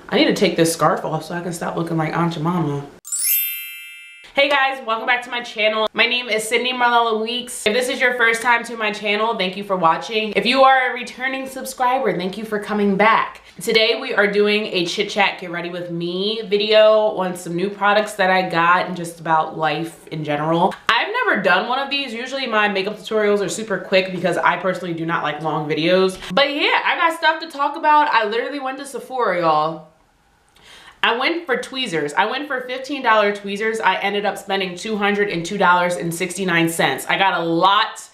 I need to take this scarf off so I can stop looking like Aunt Jemima. Hey guys, welcome back to my channel. My name is Sydney Marlella Weeks. If this is your first time to my channel, thank you for watching. If you are a returning subscriber, thank you for coming back. Today we are doing a chit chat, get ready with me video on some new products that I got and just about life in general. I've never done one of these. Usually my makeup tutorials are super quick because I personally do not like long videos. But yeah, I got stuff to talk about. I literally went to Sephora, y'all. I went for tweezers. I went for $15 tweezers. I ended up spending $202.69. I got a lot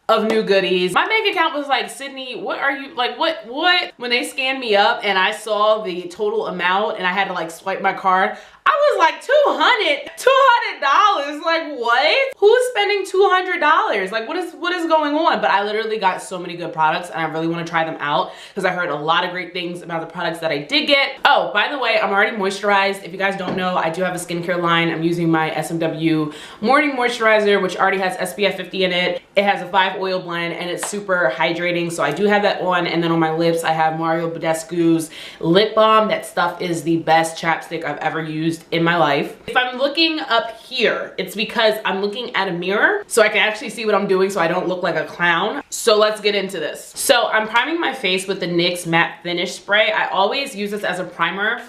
of new goodies. My bank account was like, Sydney, what are you, like, what? When they scanned me up and I saw the total amount and I had to like swipe my card, I was like, $200. Like, what? Who's spending $200? Like, what is going on? But I literally got so many good products and I really want to try them out because I heard a lot of great things about the products that I did get. Oh, by the way, I'm already moisturized. If you guys don't know, I do have a skincare line. I'm using my SMW morning moisturizer, which already has SPF 50 in it. It has a 5 oil blend and it's super hydrating. So I do have that on. And then on my lips, I have Mario Badescu's lip balm. That stuff is the best chapstick I've ever used in my life. If I'm looking up here, it's because I'm looking at a mirror so I can actually see what I'm doing so I don't look like a clown. So let's get into this. So I'm priming my face with the NYX Matte Finish Spray. I always use this as a primer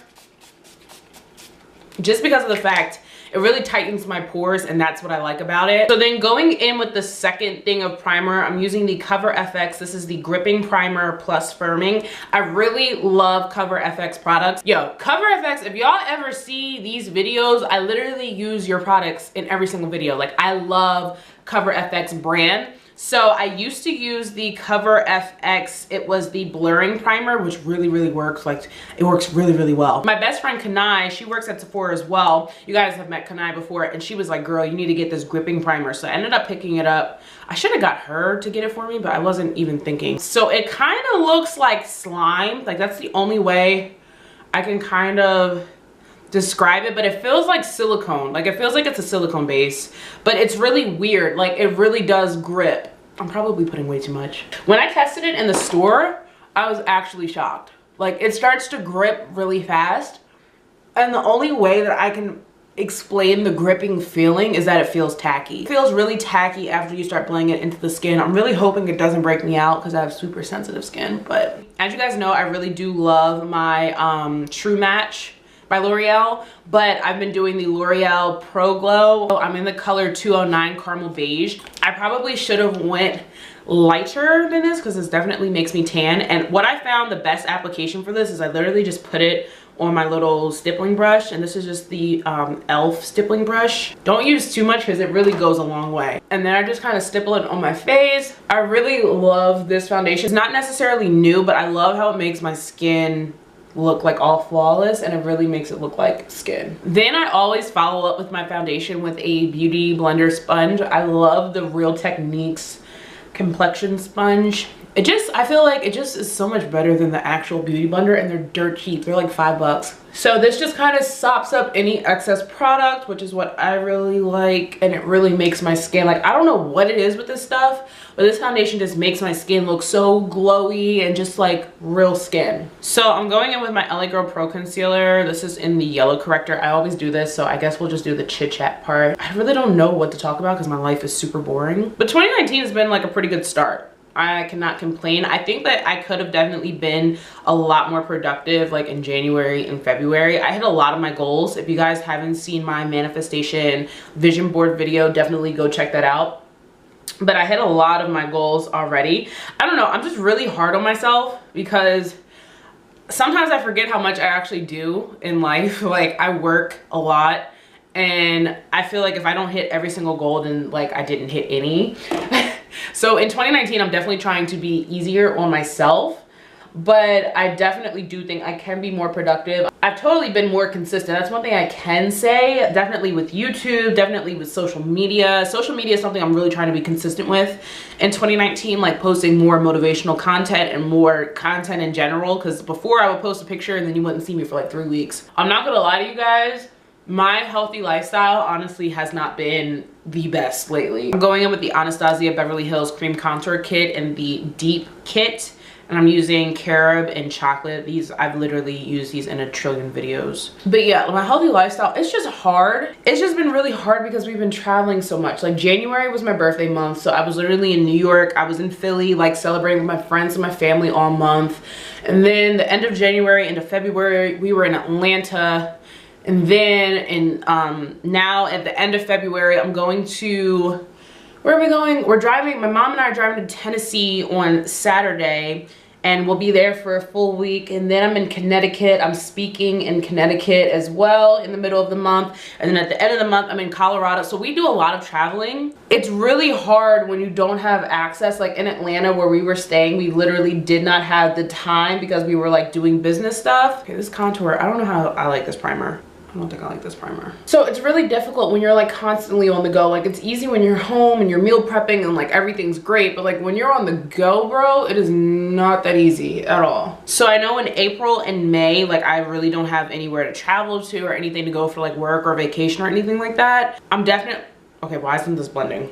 just because of the fact it really tightens my pores and that's what I like about it. So then going in with the second thing of primer, I'm using the Cover FX. This is the Gripping Primer Plus Firming. I really love Cover FX products. Yo, Cover FX, if y'all ever see these videos, I literally use your products in every single video. Like, I love Cover FX brand. So I used to use the Cover FX. It was the blurring primer, which really works. Like, it works really well. My best friend Kanai, she works at Sephora as well. You guys have met Kanai before, and she was like, girl, you need to get this gripping primer. So I ended up picking it up. I should have got her to get it for me, but I wasn't even thinking. So it kind of looks like slime. Like, that's the only way I can kind of describe it, but it feels like silicone. Like, it feels like it's a silicone base, but it's really weird. Like, it really does grip. I'm probably putting way too much. When I tested it in the store, I was actually shocked. Like, it starts to grip really fast, and the only way that I can explain the gripping feeling is that it feels tacky. It feels really tacky after you start blending it into the skin. I'm really hoping it doesn't break me out because I have super sensitive skin. But as you guys know, I really do love my True Match by L'Oreal, but I've been doing the L'Oreal Pro Glow. I'm in the color 209 Caramel Beige. I probably should have went lighter than this because this definitely makes me tan. And what I found the best application for this is I literally just put it on my little stippling brush, and this is just the e.l.f. stippling brush. Don't use too much because it really goes a long way. And then I just kind of stipple it on my face. I really love this foundation. It's not necessarily new, but I love how it makes my skin look like all flawless, and it really makes it look like skin. Then I always follow up with my foundation with a beauty blender sponge. I love the Real Techniques complexion sponge. I feel like it just is so much better than the actual beauty blender, and they're dirt cheap. They're like $5. So this just kind of sops up any excess product, which is what I really like, and it really makes my skin, like, I don't know what it is with this stuff, but this foundation just makes my skin look so glowy and just like real skin. So I'm going in with my LA Girl Pro Concealer. This is in the yellow corrector. I always do this, so I guess we'll just do the chit chat part. I really don't know what to talk about because my life is super boring. But 2019 has been like a pretty good start. I cannot complain. I think that I could have definitely been a lot more productive like in January and February. I hit a lot of my goals. If you guys haven't seen my manifestation vision board video, definitely go check that out. But I hit a lot of my goals already. I don't know, I'm just really hard on myself because sometimes I forget how much I actually do in life. Like, I work a lot, and I feel like if I don't hit every single goal, then like I didn't hit any. So in 2019, I'm definitely trying to be easier on myself, but I definitely do think I can be more productive. I've totally been more consistent. That's one thing I can say. Definitely with YouTube, definitely with social media. Social media is something I'm really trying to be consistent with in 2019, like posting more motivational content and more content in general, because before I would post a picture and then you wouldn't see me for like 3 weeks. I'm not gonna lie to you guys, my healthy lifestyle honestly has not been the best lately. I'm going in with the Anastasia Beverly Hills Cream Contour Kit in the Deep Kit And I'm using carob and chocolate. These, I've literally used these in a trillion videos. But yeah, my healthy lifestyle, it's just hard. It's just been really hard because we've been traveling so much. Like January was my birthday month, so I was literally in New York. I was in Philly, like celebrating with my friends and my family all month. And then the end of January into February, we were in Atlanta. And then now at the end of February, I'm going to, where are we going? We're driving, my mom and I are driving to Tennessee on Saturday, and we'll be there for a full week. And then I'm in Connecticut. I'm speaking in Connecticut as well in the middle of the month. And then at the end of the month, I'm in Colorado. So we do a lot of traveling. It's really hard when you don't have access. Like in Atlanta where we were staying, we literally did not have the time because we were like doing business stuff. Okay, this contour, I don't know how I like this primer. I don't think I like this primer. So it's really difficult when you're like constantly on the go. Like it's easy when you're home and you're meal prepping and like everything's great, but like when you're on the go, bro, it is not that easy at all. So I know in April and May, like I really don't have anywhere to travel to or anything to go for like work or vacation or anything like that. I'm definitely, okay, why isn't this blending?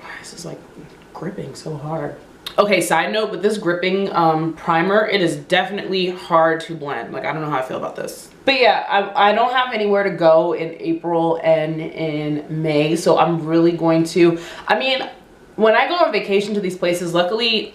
Why is this like gripping so hard? Okay, side note, with this gripping primer, it is definitely hard to blend. Like, I don't know how I feel about this. But yeah, I don't have anywhere to go in April and in May, so I'm really going to, I mean, when I go on vacation to these places, luckily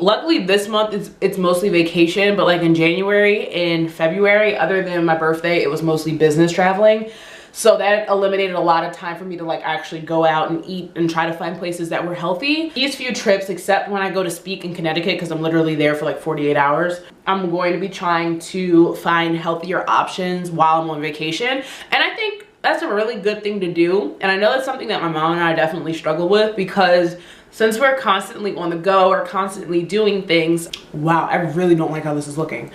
this month it's mostly vacation, but like in January and February, other than my birthday, it was mostly business traveling. So that eliminated a lot of time for me to like actually go out and eat and try to find places that were healthy. These few trips, except when I go to speak in Connecticut, because I'm literally there for like 48 hours, I'm going to be trying to find healthier options while I'm on vacation. And I think that's a really good thing to do. And I know that's something that my mom and I definitely struggle with, because since we're constantly on the go or constantly doing things, wow, I really don't like how this is looking.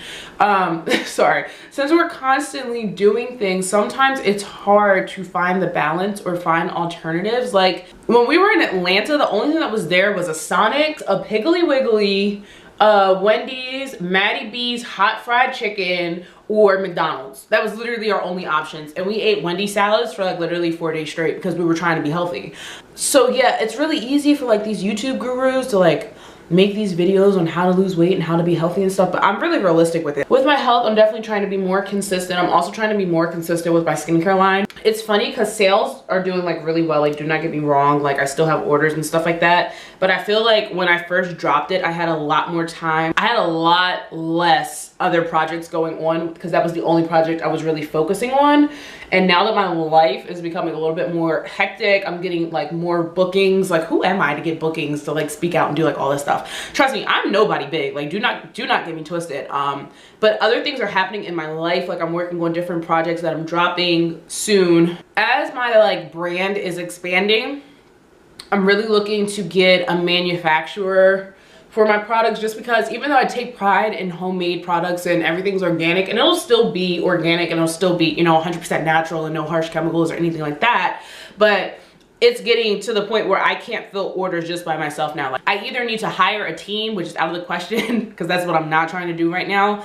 Sorry. Since we're constantly doing things, sometimes it's hard to find the balance or find alternatives. Like when we were in Atlanta, the only thing that was there was a Sonic, a Piggly Wiggly, Wendy's, Maddie B's hot fried chicken, or McDonald's. That was literally our only options. And we ate Wendy's salads for like literally 4 days straight because we were trying to be healthy. So yeah, it's really easy for like these YouTube gurus to like make these videos on how to lose weight and how to be healthy and stuff, but I'm really realistic with it. With my health, I'm definitely trying to be more consistent. I'm also trying to be more consistent with my skincare line. It's funny because sales are doing like really well. Like, do not get me wrong, like I still have orders and stuff like that, but I feel like when I first dropped it, I had a lot more time. I had a lot less other projects going on because that was the only project I was really focusing on. And now that my life is becoming a little bit more hectic, I'm getting like more bookings. Like, who am I to get bookings to like speak out and do like all this stuff? Trust me, I'm nobody big. Like, do not get me twisted. But other things are happening in my life. Like, I'm working on different projects that I'm dropping soon. As my like brand is expanding, I'm really looking to get a manufacturer for my products, just because even though I take pride in homemade products and everything's organic, and it'll still be organic and it'll still be, you know, 100% natural and no harsh chemicals or anything like that, but it's getting to the point where I can't fill orders just by myself now. Like, I either need to hire a team, which is out of the question because that's what I'm not trying to do right now,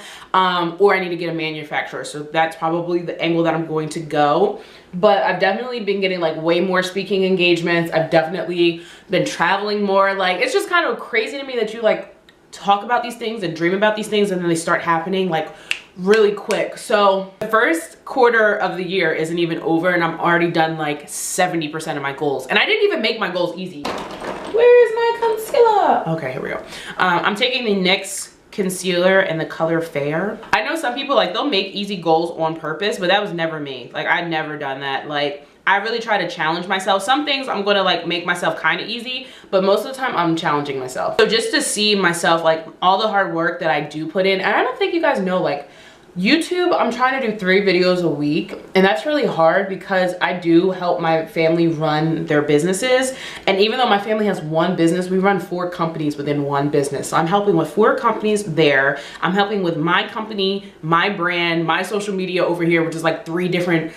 or I need to get a manufacturer. So that's probably the angle that I'm going to go. But I've definitely been getting like way more speaking engagements. I've definitely been traveling more. Like, it's just kind of crazy to me that you like talk about these things and dream about these things and then they start happening like really quick. So the first quarter of the year isn't even over and I'm already done like 70% of my goals. And I didn't even make my goals easy. Where is my concealer? Okay, here we go. I'm taking the NYX concealer in the color Fair. I know some people like they'll make easy goals on purpose, but that was never me. Like, I'd never done that. Like, I really try to challenge myself. Some things I'm gonna like make myself kind of easy, but most of the time I'm challenging myself. So just to see myself, like all the hard work that I do put in, and I don't think you guys know, like YouTube, I'm trying to do 3 videos a week, and that's really hard because I do help my family run their businesses. And even though my family has one business, we run 4 companies within one business. So I'm helping with 4 companies there. I'm helping with my company, my brand, my social media over here, which is like 3 different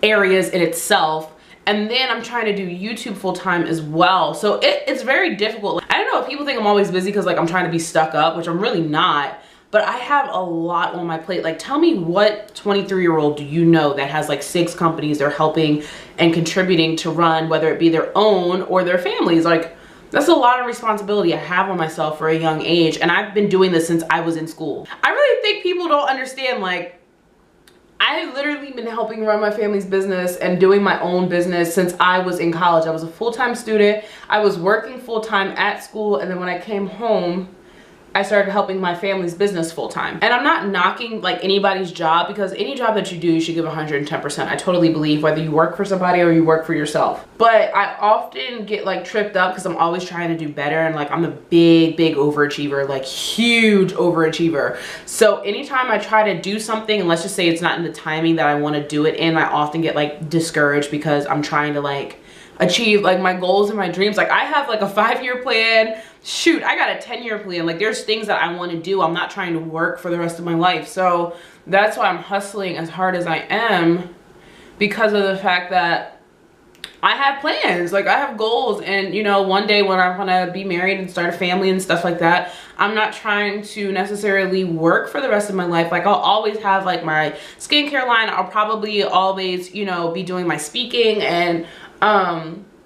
areas in itself. And then I'm trying to do YouTube full time as well. So it's very difficult. I don't know if people think I'm always busy because like I'm trying to be stuck up, which I'm really not. But I have a lot on my plate. Like, tell me what 23-year-old do you know that has like 6 companies they're helping and contributing to run, whether it be their own or their families. Like, That's a lot of responsibility I have on myself for a young age, and I've been doing this since I was in school. I really think people don't understand, like, I've literally been helping run my family's business and doing my own business since I was in college. I was a full-time student. I was working full-time at school, and then when I came home, I started helping my family's business full-time. And I'm not knocking like anybody's job, because any job that you do, you should give 110%. I totally believe, whether you work for somebody or you work for yourself. But I often get like tripped up because I'm always trying to do better, and like I'm a big overachiever, like huge overachiever. So anytime I try to do something, and let's just say it's not in the timing that I want to do it in, I often get like discouraged because I'm trying to like achieve like my goals and my dreams. Like I have like a 5-year plan. Shoot, I got a 10-year plan. Like there's things that I want to do. I'm not trying to work for the rest of my life. So that's why I'm hustling as hard as I am, because of the fact that I have plans. Like I have goals, and you know, one day when I'm gonna be married and start a family and stuff like that, I'm not trying to necessarily work for the rest of my life. Like I'll always have like my skincare line. I'll probably always, you know, be doing my speaking and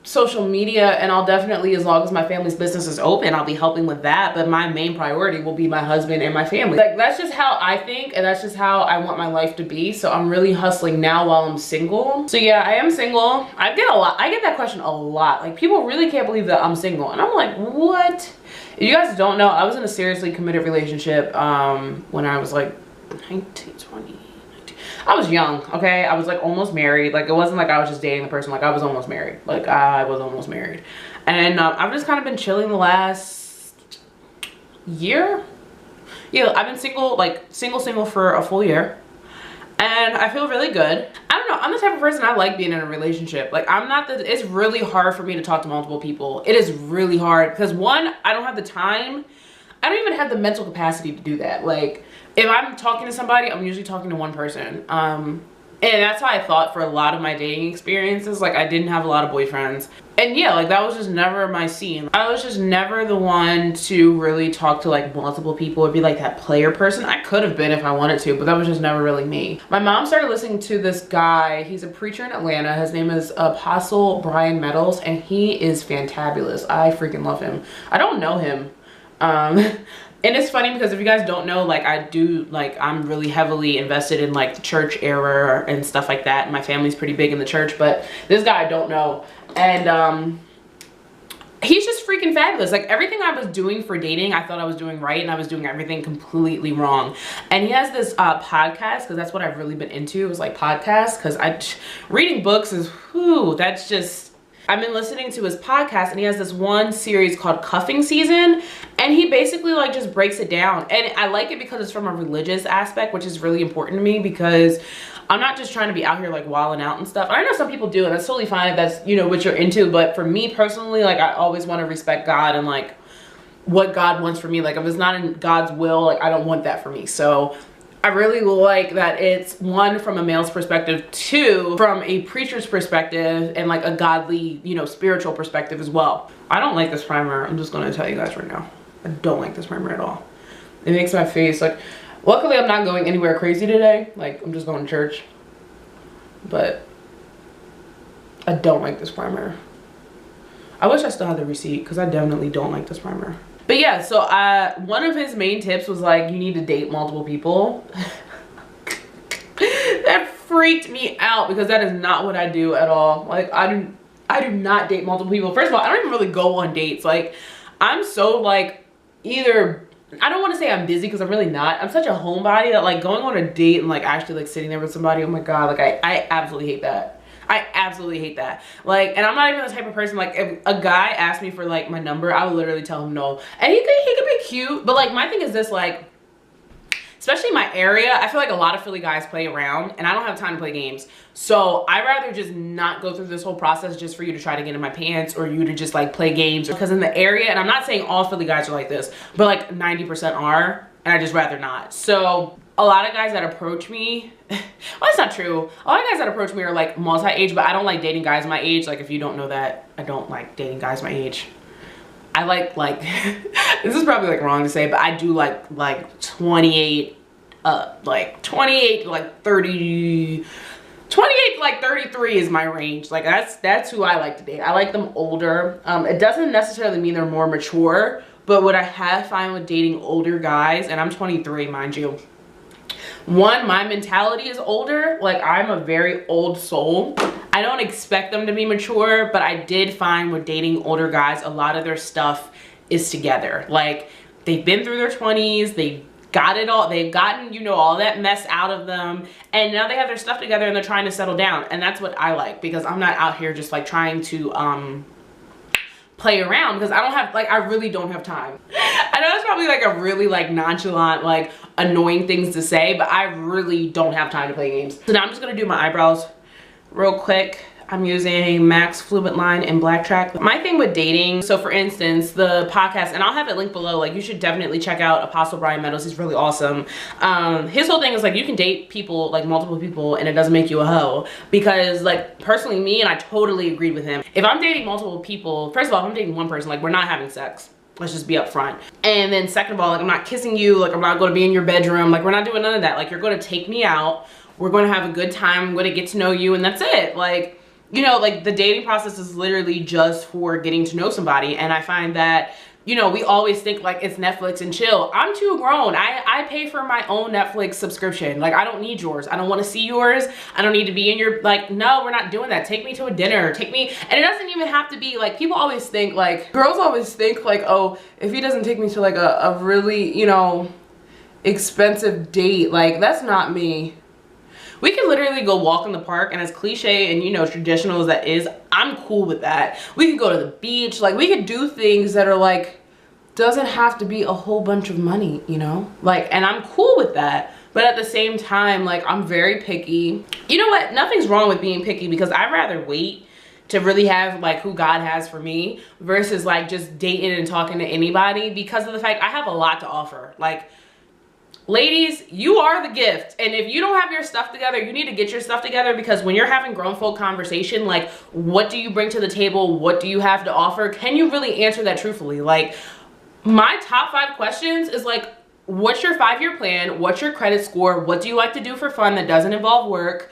social media, and I'll definitely, as long as my family's business is open, I'll be helping with that. But my main priority will be my husband and my family. Like that's just how I think, and that's just how I want my life to be. So I'm really hustling now while I'm single. So yeah, I am single. I get that question a lot. Like people really can't believe that I'm single, and I'm like, what? If you guys don't know, I was in a seriously committed relationship when I was like 19, 20. I was young, okay? I was like almost married. Like it wasn't like I was just dating the person. Like I was almost married. Like I was almost married. And I've just kind of been chilling the last year. Yeah, I've been single, like single for a full year. And I feel really good. I don't know, I'm the type of person, I like being in a relationship. Like I'm not the, it's really hard for me to talk to multiple people. It is really hard because one, I don't have the time. I don't even have the mental capacity to do that. Like if I'm talking to somebody, I'm usually talking to one person. And that's how I thought for a lot of my dating experiences. Like I didn't have a lot of boyfriends. And yeah, like that was just never my scene. I was just never the one to really talk to like multiple people or be like that player person. I could have been if I wanted to, but that was just never really me. My mom started listening to this guy. He's a preacher in Atlanta. His name is Apostle Brian Meadows, and he is fantabulous. I freaking love him. I don't know him. And it's funny because if you guys don't know, like I do, like I'm really heavily invested in like the church era and stuff like that. My family's pretty big in the church, but this guy I don't know. And he's just freaking fabulous. Like everything I was doing for dating, I thought I was doing right, and I was doing everything completely wrong. And he has this podcast, because that's what I've really been into, is like podcasts, because reading books is, whew, that's just, I've been listening to his podcast, and he has this one series called Cuffing Season, and he basically like just breaks it down. And I like it because it's from a religious aspect, which is really important to me, because I'm not just trying to be out here like wilding out and stuff. I know some people do, and that's totally fine if that's, you know, what you're into. But for me personally, like I always want to respect God and like what God wants for me. Like if it's not in God's will, like I don't want that for me. So I really like that it's one, from a male's perspective, two, from a preacher's perspective, and like a godly, you know, spiritual perspective as well. I don't like this primer. I'm just going to tell you guys right now. I don't like this primer at all. It makes my face like, luckily I'm not going anywhere crazy today. Like I'm just going to church. But I don't like this primer. I wish I still had the receipt, because I definitely don't like this primer. But yeah, so one of his main tips was like, you need to date multiple people. That freaked me out, because that is not what I do at all. Like I do not date multiple people. First of all, I don't even really go on dates. Like I'm so like, either, I don't want to say I'm busy, because I'm really not. I'm such a homebody that like going on a date and like actually like sitting there with somebody, oh my god, like I absolutely hate that. I absolutely hate that. Like, and I'm not even the type of person, like if a guy asked me for like my number, I would literally tell him no. And he could be cute, but like my thing is this, like, especially in my area, I feel like a lot of Philly guys play around, and I don't have time to play games. So I'd rather just not go through this whole process just for you to try to get in my pants, or you to just like play games. Because in the area, and I'm not saying all Philly guys are like this, but like 90% are, and I just rather not. So a lot of guys that approach me, well, that's not true. A lot of guys that approach me are like multi-age, but I don't like dating guys my age. Like if you don't know that, I don't like dating guys my age. I like this is probably like wrong to say, but I do like 28 up, like 28 to like 30, 28 to like 33 is my range. Like that's who I like to date. I like them older. It doesn't necessarily mean they're more mature, but what I have found with dating older guys, and I'm 23, mind you. One, my mentality is older. Like, I'm a very old soul. I don't expect them to be mature, but I did find with dating older guys, a lot of their stuff is together. Like, they've been through their 20s, they got it all, they've gotten, you know, all that mess out of them, and now they have their stuff together and they're trying to settle down. And that's what I like, because I'm not out here just like trying to play around, because I don't have, like, I really don't have time. I know it's probably like a really like nonchalant, like annoying things to say, but I really don't have time to play games. So now I'm just gonna do my eyebrows real quick. I'm using Max Fluid Line in Black Track. My thing with dating, so for instance, the podcast, and I'll have it linked below, like you should definitely check out Apostle Brian Meadows, he's really awesome. His whole thing is like, you can date people, like multiple people, and it doesn't make you a hoe. Because like, personally me, and I totally agreed with him, if I'm dating multiple people, first of all, if I'm dating one person, like we're not having sex. Let's just be upfront. And then second of all, like I'm not kissing you, like I'm not gonna be in your bedroom, like we're not doing none of that. Like you're gonna take me out, we're gonna have a good time, I'm gonna get to know you, and that's it. Like, you know, like the dating process is literally just for getting to know somebody. And I find that, you know, we always think like it's Netflix and chill. I'm too grown. I pay for my own Netflix subscription. Like I don't need yours. I don't want to see yours. I don't need to be in your, like, no, we're not doing that. Take me to a dinner, take me, and it doesn't even have to be like, people always think like, girls always think like, oh, if he doesn't take me to like a really, you know, expensive date, like that's not me. We can literally go walk in the park, and as cliche and, you know, traditional as that is, I'm cool with that. We could go to the beach, like we could do things that are like, doesn't have to be a whole bunch of money, you know, like, and I'm cool with that. But at the same time, like I'm very picky. You know what, nothing's wrong with being picky, because I'd rather wait to really have like who God has for me versus like just dating and talking to anybody, because of the fact I have a lot to offer. Like, ladies, you are the gift, and if you don't have your stuff together, you need to get your stuff together, because when you're having grown folk conversation, like what do you bring to the table, what do you have to offer, can you really answer that truthfully? Like my top 5 questions is like, what's your 5-year plan, what's your credit score, what do you like to do for fun that doesn't involve work,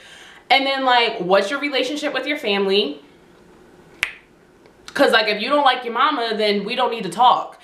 and then like what's your relationship with your family, because like if you don't like your mama, then we don't need to talk.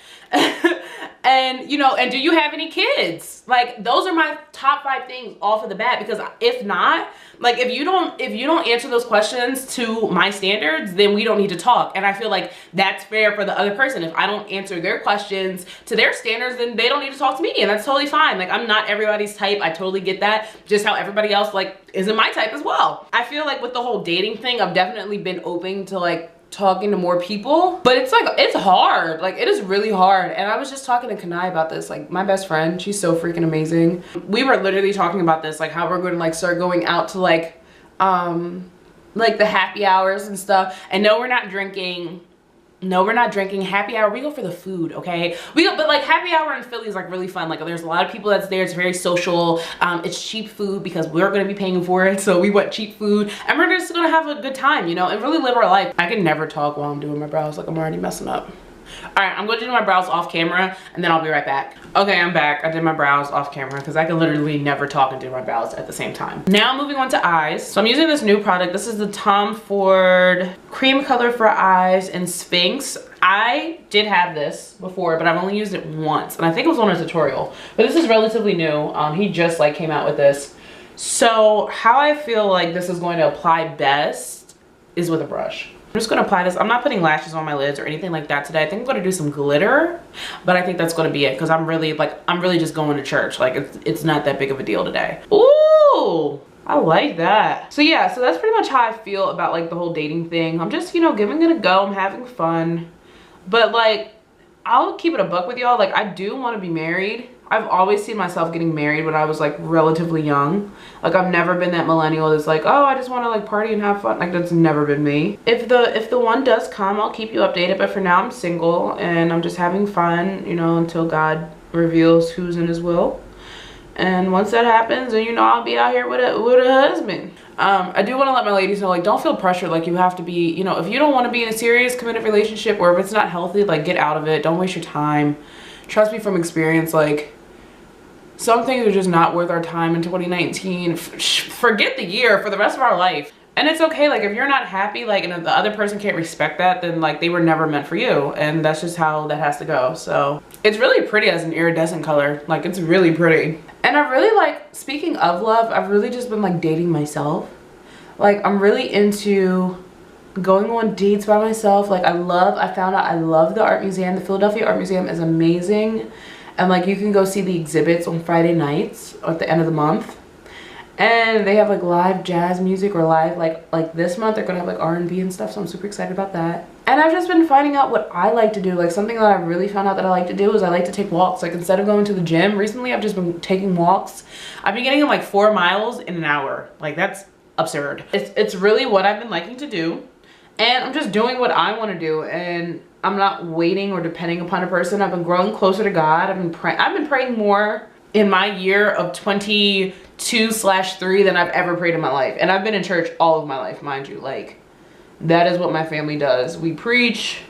And you know, and do you have any kids? Like those are my top 5 things off of the bat, because if not, like if you don't answer those questions to my standards, then we don't need to talk. And I feel like that's fair for the other person. If I don't answer their questions to their standards, then they don't need to talk to me, and that's totally fine. Like I'm not everybody's type, I totally get that, just how everybody else like isn't my type as well. I feel like with the whole dating thing, I've definitely been open to like talking to more people, but it's like, it's hard. Like it is really hard. And I was just talking to Kanai about this, like my best friend, she's so freaking amazing. We were literally talking about this, like how we're going to like start going out to like the happy hours and stuff. And no, we're not drinking. No, we're not drinking. Happy hour, we go for the food, okay? We go, but like happy hour in Philly is like really fun. Like there's a lot of people that's there. It's very social. It's cheap food because we're gonna be paying for it. So we want cheap food, and we're just gonna have a good time, you know, and really live our life. I can never talk while I'm doing my brows. Like I'm already messing up. All right, I'm going to do my brows off camera, and then I'll be right back. Okay, I'm back. I did my brows off camera because I can literally never talk and do my brows at the same time. Now moving on to eyes. So I'm using this new product. This is the Tom Ford Cream Color for Eyes in Sphinx. I did have this before, but I've only used it once, and I think it was on a tutorial. But this is relatively new. He just like came out with this. So how I feel like this is going to apply best is with a brush. I'm just gonna apply this. I'm not putting lashes on my lids or anything like that today. I think I'm gonna do some glitter, but I think that's gonna be it, because I'm really just going to church. Like it's not that big of a deal today. Ooh, I like that. So yeah, so that's pretty much how I feel about like the whole dating thing. I'm just, you know, giving it a go. I'm having fun, but like I'll keep it a buck with y'all. Like I do want to be married. I've always seen myself getting married when I was like relatively young. Like I've never been that millennial that's like, oh, I just want to like party and have fun. Like that's never been me. If the one does come, I'll keep you updated. But for now I'm single and I'm just having fun, you know, until God reveals who's in his will. And once that happens, then you know I'll be out here with a husband. I do want to let my ladies know, like, don't feel pressured. Like you have to be, you know, if you don't want to be in a serious committed relationship, or if it's not healthy, like get out of it. Don't waste your time. Trust me from experience, like Some things are just not worth our time in 2019. Forget the year, for the rest of our life. And it's okay, like if you're not happy, like, and if the other person can't respect that, then like they were never meant for you. And that's just how that has to go. So it's really pretty as an iridescent color. Like it's really pretty. And I really like, speaking of love, I've really just been like dating myself. Like I'm really into going on dates by myself. Like I found out I love the art museum. The Philadelphia Art Museum is amazing. And like you can go see the exhibits on Friday nights at the end of the month. And they have like live jazz music or live like this month they're gonna have like R&B and stuff, so I'm super excited about that. And I've just been finding out what I like to do. Like something that I really found out that I like to do is I like to take walks. Like instead of going to the gym, recently I've just been taking walks. I've been getting like 4 miles in an hour. Like that's absurd. It's really what I've been liking to do. And I'm just doing what I want to do, and I'm not waiting or depending upon a person. I've been growing closer to God. I've been praying more in my year of 22/3 than I've ever prayed in my life. And I've been in church all of my life, mind you. Like that is what my family does. We preach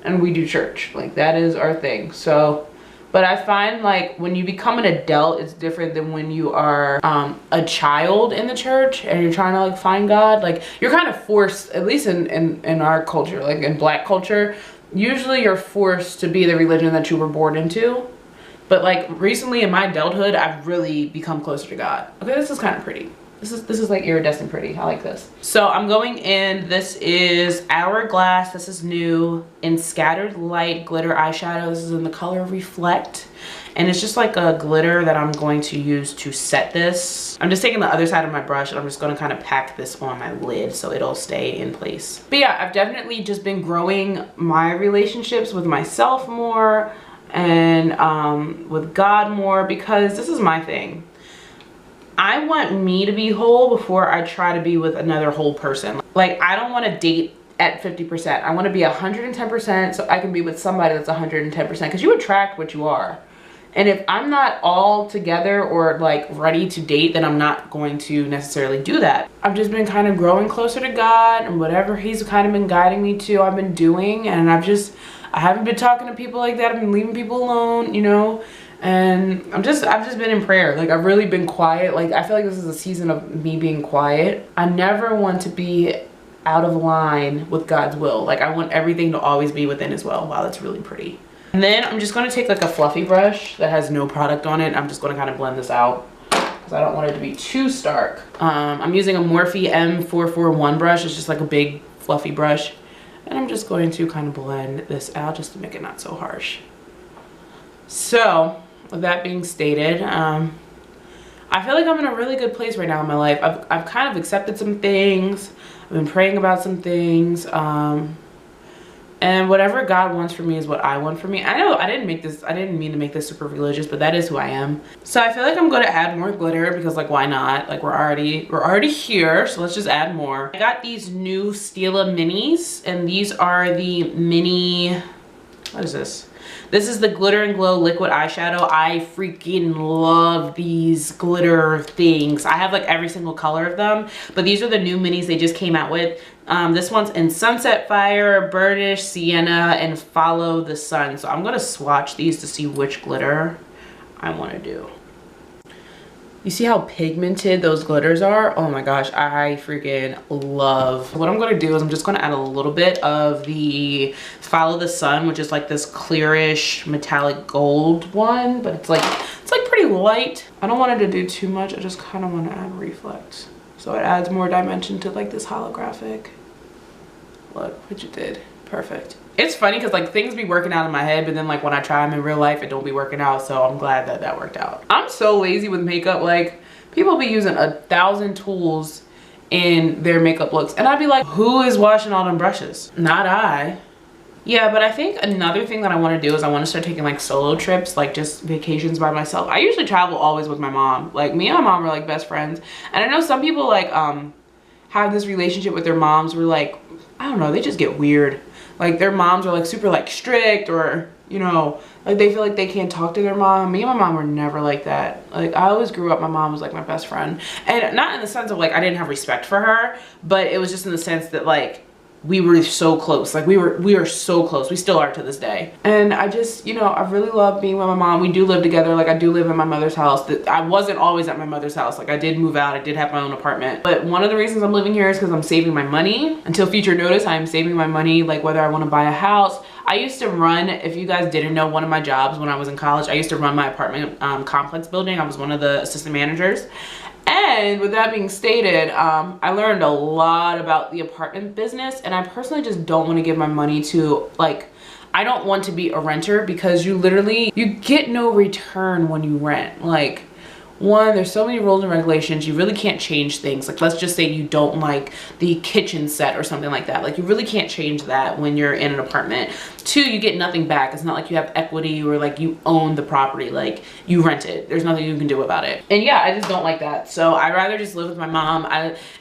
and we do church. Like that is our thing. So, but I find like when you become an adult, it's different than when you are a child in the church and you're trying to like find God. Like you're kind of forced, at least in our culture, like in Black culture, usually you're forced to be the religion that you were born into. But like recently in my adulthood, I've really become closer to God. Okay, this is kind of pretty. This is like iridescent pretty. I like this. So I'm going in, this is Hourglass. This is new in Scattered Light Glitter Eyeshadow. This is in the color Reflect. And it's just like a glitter that I'm going to use to set this. I'm just taking the other side of my brush and I'm just gonna kind of pack this on my lid so it'll stay in place. But yeah, I've definitely just been growing my relationships with myself more and with God more, because this is my thing. I want me to be whole before I try to be with another whole person. Like I don't want to date at 50%. I want to be 110% so I can be with somebody that's 110%, because you attract what you are. And if I'm not all together or like ready to date, then I'm not going to necessarily do that. I've just been kind of growing closer to God, and whatever he's kind of been guiding me to, I've been doing. And I haven't been talking to people like that. I've been leaving people alone, you know. And I've just been in prayer. Like I've really been quiet. Like I feel like this is a season of me being quiet. I never want to be out of line with God's will. Like I want everything to always be within His will. Wow, that's really pretty. And then I'm just gonna take like a fluffy brush that has no product on it. I'm just gonna kind of blend this out because I don't want it to be too stark. I'm using a Morphe M441 brush. It's just like a big fluffy brush. And I'm just going to kind of blend this out just to make it not so harsh. So, with that being stated, I feel like I'm in a really good place right now in my life. I've kind of accepted some things. I've been praying about some things. And whatever God wants for me is what I want for me. I know I didn't mean to make this super religious, but that is who I am. So I feel like I'm going to add more glitter because like why not? Like we're already here, so let's just add more. I got these new Stila minis, and these are the mini, what is this? This is the Glitter and Glow liquid eyeshadow. I freaking love these glitter things. I have like every single color of them, but these are the new minis they just came out with. This one's in Sunset Fire, Burnish, Sienna, and Follow the Sun. So I'm gonna swatch these to see which glitter I wanna do. You see how pigmented those glitters are? Oh my gosh, I freaking love. What I'm gonna do is I'm just gonna add a little bit of the Follow the Sun, which is like this clearish metallic gold one, but it's like pretty light. I don't want it to do too much. I just kind of want to add Reflect. So it adds more dimension to like this holographic. Look what you did, perfect. It's funny because like things be working out in my head, but then like when I try them in real life, it don't be working out. So I'm glad that that worked out. I'm so lazy with makeup. Like people be using 1,000 tools in their makeup looks. And I'd be like, who is washing all them brushes? Not I. Yeah, but I think another thing that I want to do is I want to start taking like solo trips, like just vacations by myself. I usually travel always with my mom. Like me and my mom are like best friends. And I know some people like have this relationship with their moms where like, I don't know, they just get weird. Like their moms are like super like strict, or you know, like they feel like they can't talk to their mom. Me and my mom were never like that. Like I always grew up, my mom was like my best friend. And not in the sense of like I didn't have respect for her, but it was just in the sense that like we were so close. Like we are so close. We still are to this day. And I just, you know, I really love being with my mom. We do live together. Like I do live in my mother's house. I wasn't always at my mother's house. Like I did move out. I did have my own apartment. But one of the reasons I'm living here is because I'm saving my money. Until future notice, I am saving my money, like whether I want to buy a house. I used to run, if you guys didn't know, one of my jobs when I was in college, I used to run my apartment complex building. I was one of the assistant managers. And with that being stated, I learned a lot about the apartment business, and I personally just don't want to give my money to, like, I don't want to be a renter because you get no return when you rent. Like, one, there's so many rules and regulations, you really can't change things. Like, let's just say you don't like the kitchen set or something like that. Like, you really can't change that when you're in an apartment. Two, you get nothing back. It's not like you have equity or like you own the property. Like, you rent it. There's nothing you can do about it. And yeah, I just don't like that. So I'd rather just live with my mom.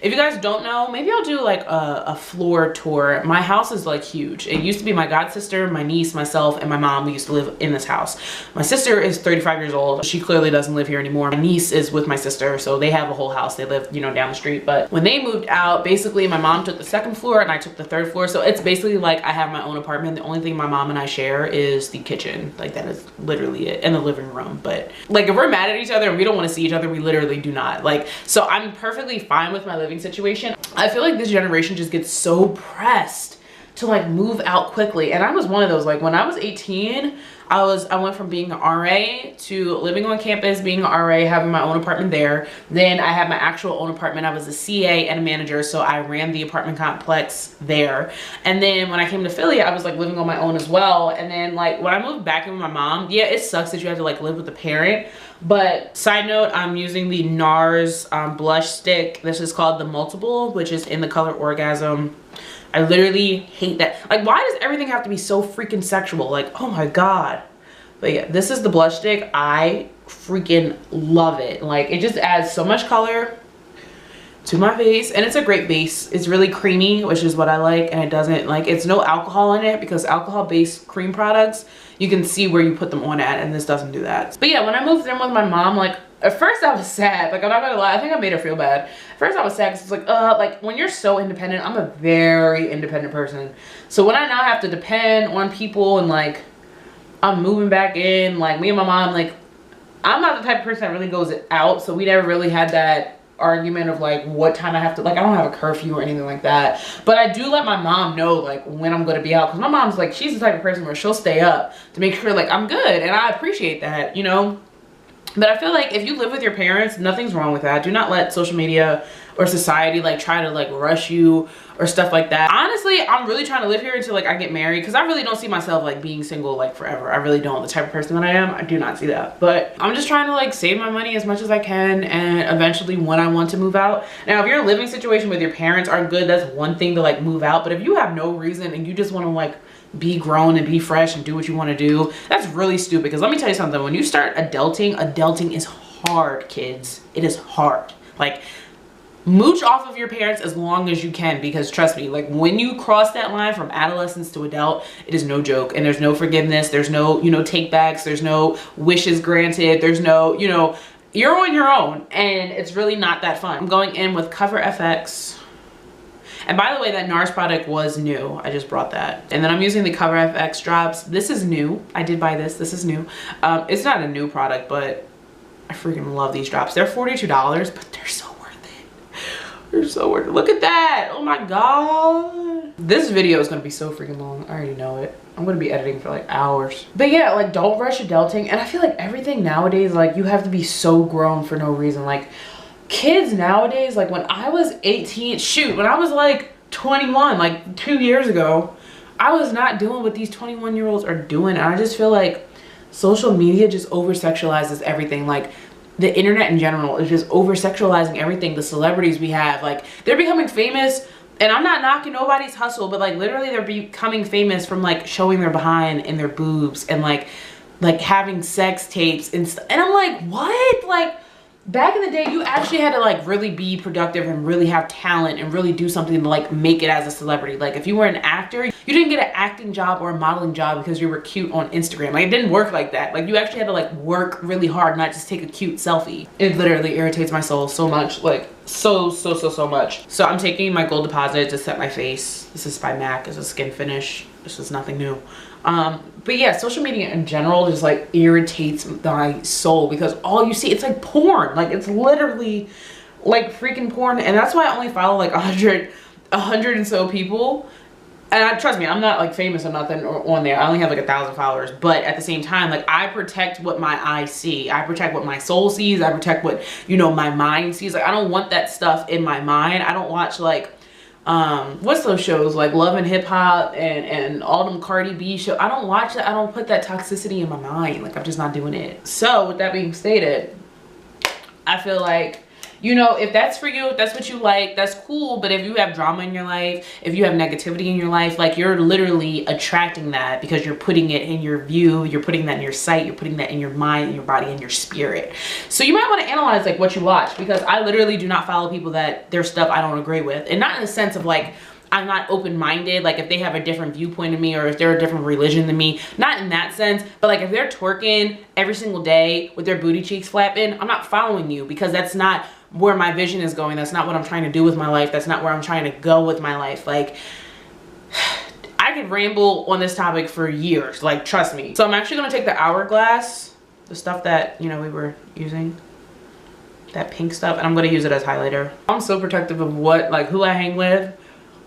If you guys don't know, maybe I'll do like a floor tour. My house is like huge. It used to be my god sister, my niece, myself, and my mom. We used to live in this house. My sister is 35 years old. She clearly doesn't live here anymore. My niece is with my sister, so they have a whole house. They live, you know, down the street. But when they moved out, basically my mom took the second floor and I took the third floor. So it's basically like I have my own apartment. The only thing my mom and I share is the kitchen. Like, that is literally it, and the living room. But like, if we're mad at each other and we don't want to see each other, we literally do not. Like, so I'm perfectly fine with my living situation. I feel like this generation just gets so pressed to like move out quickly, and I was one of those. Like, when I was 18, I went from being an RA to living on campus, being an RA, having my own apartment there. Then I had my actual own apartment. I was a CA and a manager, so I ran the apartment complex there. And then when I came to Philly, I was like living on my own as well. And then like when I moved back in with my mom, yeah, it sucks that you have to like live with a parent. But side note, I'm using the NARS blush stick. This is called the Multiple, which is in the color Orgasm. I literally hate that. Like, why does everything have to be so freaking sexual? Like, oh my God. But yeah, this is the blush stick. I freaking love it. Like, it just adds so much color to my face, and it's a great base. It's really creamy, which is what I like, and it doesn't, like, it's no alcohol in it, because alcohol-based cream products, you can see where you put them on at, and this doesn't do that. But yeah, when I moved in with my mom, like, at first I was sad. Like, I'm not gonna lie, I think I made her feel bad. At first I was sad because it's like when you're so independent, I'm a very independent person. So when I now have to depend on people and like, I'm moving back in, like me and my mom, like, I'm not the type of person that really goes out. So we never really had that argument of like what time I have to, like, I don't have a curfew or anything like that. But I do let my mom know like when I'm gonna be out, because my mom's like, she's the type of person where she'll stay up to make sure like I'm good, and I appreciate that, you know. But I feel like if you live with your parents, nothing's wrong with that. Do not let social media or society like try to like rush you or stuff like that. Honestly, I'm really trying to live here until like I get married, because I really don't see myself like being single like forever. I really don't. The type of person that I am, I do not see that. But I'm just trying to like save my money as much as I can, and eventually when I want to move out. Now, if your living situation with your parents aren't good, that's one thing to like move out. But if you have no reason and you just want to like be grown and be fresh and do what you want to do, that's really stupid. Because let me tell you something, when you start adulting is hard, kids. It is hard. Like, mooch off of your parents as long as you can, because trust me, like when you cross that line from adolescence to adult, it is no joke, and there's no forgiveness, there's no, you know, take backs, there's no wishes granted, there's no, you know, you're on your own, and it's really not that fun. I'm going in with Cover FX. And by the way, that NARS product was new. I just brought that. And then I'm using the Cover FX drops. This is new. I did buy this. This is new. It's not a new product, but I freaking love these drops. They're $42, but they're so worth it. They're so worth it. Look at that. Oh my God. This video is going to be so freaking long. I already know it. I'm going to be editing for like hours. But yeah, like, don't rush adulting. And I feel like everything nowadays, like, you have to be so grown for no reason. Like, kids nowadays, like when I was 18, shoot, when I was like 21, like 2 years ago, I was not doing what these 21-year-olds are doing. And I just feel like social media just over-sexualizes everything. Like, the internet in general is just over-sexualizing everything. The celebrities we have, like, they're becoming famous, and I'm not knocking nobody's hustle, but like literally they're becoming famous from like showing their behind and their boobs and like having sex tapes and stuff. And I'm like, what? Like, back in the day, you actually had to like really be productive and really have talent and really do something to like make it as a celebrity. Like, if you were an actor, you didn't get an acting job or a modeling job because you were cute on Instagram. Like, it didn't work like that. Like, you actually had to like work really hard, not just take a cute selfie. It literally irritates my soul so much. Like, so much. So I'm taking my gold deposit to set my face. This is by MAC. It's a skin finish. This is nothing new. But yeah, social media in general just like irritates my soul, because all you see, it's like porn. Like it's literally like freaking porn. And that's why I only follow like 100 and so people. And trust me, I'm not like famous or nothing on there. I only have like 1,000 followers. But at the same time, like I protect what my eyes see. I protect what my soul sees. I protect what, you know, my mind sees. Like I don't want that stuff in my mind. I don't watch like, what's those shows like Love and Hip Hop and all them Cardi B shows. I don't watch that. I don't put that toxicity in my mind. Like I'm just not doing it. So with that being stated, I feel like, you know, if that's for you, if that's what you like, that's cool. But if you have drama in your life, if you have negativity in your life, like you're literally attracting that because you're putting it in your view, you're putting that in your sight, you're putting that in your mind, in your body, in your spirit. So you might want to analyze like what you watch, because I literally do not follow people that their stuff I don't agree with. And not in the sense of like, I'm not open-minded, like if they have a different viewpoint of me or if they're a different religion than me, not in that sense, but like if they're twerking every single day with their booty cheeks flapping, I'm not following you, because that's not where my vision is going. That's not what I'm trying to do with my life. That's not where I'm trying to go with my life. Like I could ramble on this topic for years, like trust me. So I'm actually gonna take the Hourglass, the stuff that, you know, we were using, that pink stuff, and I'm gonna use it as highlighter. I'm so protective of who I hang with.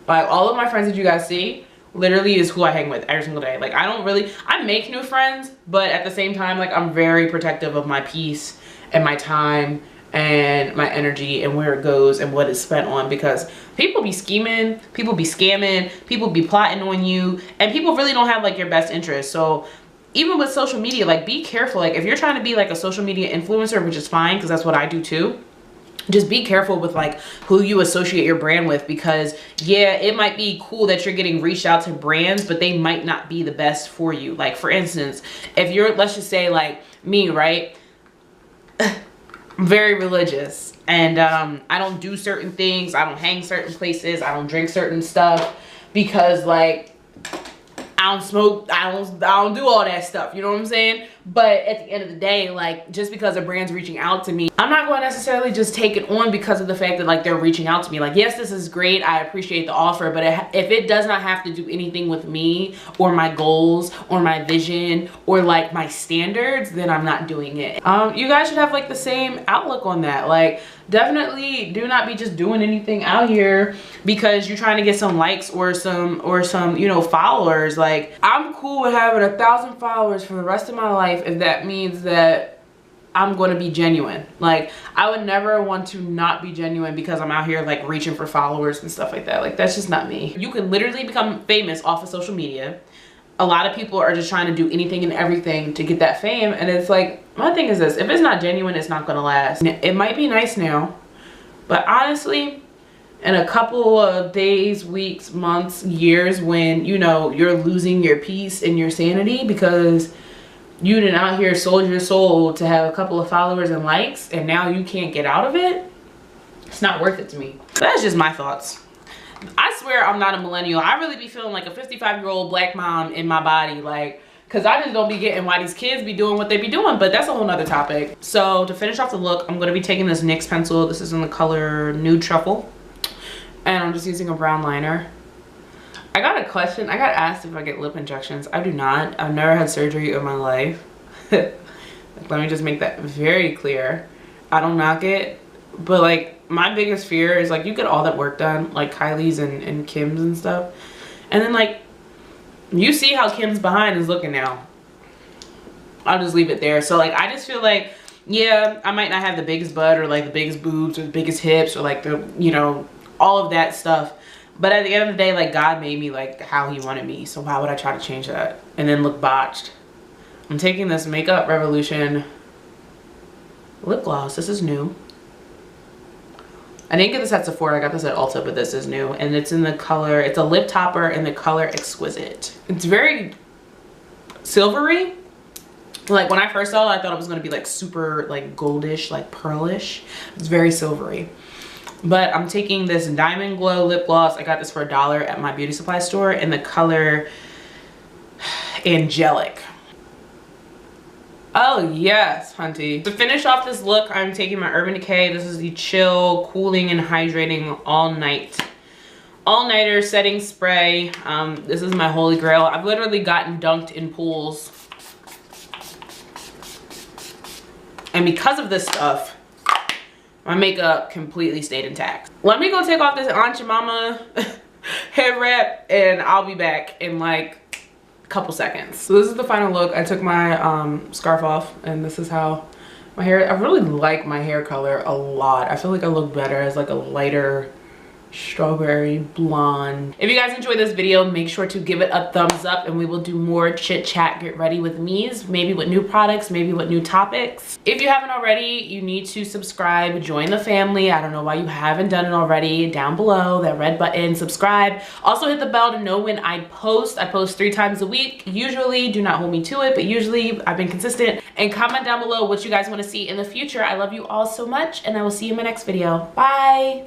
Like all of my friends that you guys see literally is who I hang with every single day. Like I make new friends, but at the same time, like I'm very protective of my peace and my time and my energy and where it goes and what it's spent on, because people be scheming, people be scamming, people be plotting on you, and people really don't have like your best interest. So even with social media, like be careful. Like if you're trying to be like a social media influencer, which is fine because that's what I do too, just be careful with like who you associate your brand with, because yeah, it might be cool that you're getting reached out to brands, but they might not be the best for you. Like for instance, if you're, let's just say like me, right? I'm very religious, and I don't do certain things. I don't hang certain places. I don't drink certain stuff because like I don't smoke, I don't do all that stuff, you know what I'm saying? But at the end of the day, like just because a brand's reaching out to me, I'm not going to necessarily just take it on because of the fact that like they're reaching out to me. Like yes, this is great, I appreciate the offer, but if it does not have to do anything with me or my goals or my vision or like my standards, then I'm not doing it. You guys should have like the same outlook on that. Like definitely do not be just doing anything out here because you're trying to get some likes or some you know, followers. Like I'm cool with having 1,000 followers for the rest of my life if that means that I'm going to be genuine. Like I would never want to not be genuine because I'm out here like reaching for followers and stuff like that. Like that's just not me. You can literally become famous off of social media. A lot of people are just trying to do anything and everything to get that fame, and it's like, my thing is this: if it's not genuine, it's not going to last. It might be nice now, but honestly, in a couple of days, weeks, months, years, when you know you're losing your peace and your sanity because you did out here sold your soul to have a couple of followers and likes, and now you can't get out of it, it's not worth it to me. That's just my thoughts. I swear I'm not a millennial. I really be feeling like a 55-year-old black mom in my body, like, because I just don't be getting why these kids be doing what they be doing, but that's a whole nother topic. So to finish off the look, I'm going to be taking this NYX pencil. This is in the color Nude Truffle, and I'm just using a brown liner. I got a question. I got asked if I get lip injections. I do not. I've never had surgery in my life. Let me just make that very clear. I don't knock it, but like my biggest fear is like you get all that work done, like Kylie's and Kim's and stuff, and then like you see how Kim's behind is looking now. I'll just leave it there. So like I just feel like, yeah, I might not have the biggest butt or like the biggest boobs or the biggest hips or like the, you know, all of that stuff, but at the end of the day, like God made me like how he wanted me, so why would I try to change that and then look botched? I'm taking this Makeup Revolution lip gloss. This is new. I didn't get this at Sephora, I got this at Ulta, but this is new, and it's in the color, it's a lip topper in the color Exquisite. It's very silvery. Like when I first saw it, I thought it was going to be like super like goldish, like pearlish. It's very silvery. But I'm taking this Diamond Glow lip gloss. I got this for $1 at my beauty supply store in the color Angelic. Oh yes, hunty. To finish off this look, I'm taking my Urban Decay. This is the Chill Cooling and Hydrating All-Nighter Setting Spray. This is my holy grail. I've literally gotten dunked in pools. And because of this stuff, my makeup completely stayed intact. Let me go take off this Aunt Your Mama head wrap and I'll be back in like couple seconds. So this is the final look. I took my scarf off and this is how my hair, I really like my hair color a lot. I feel like I look better as like a lighter strawberry blonde. If you guys enjoyed this video, make sure to give it a thumbs up and we will do more chit chat, get ready with me's, maybe with new products, maybe with new topics. If you haven't already, you need to subscribe, join the family. I don't know why you haven't done it already. Down below, that red button, subscribe. Also hit the bell to know when I post. I post 3 times a week. Usually, do not hold me to it, but usually I've been consistent. And comment down below what you guys want to see in the future. I love you all so much and I will see you in my next video. Bye.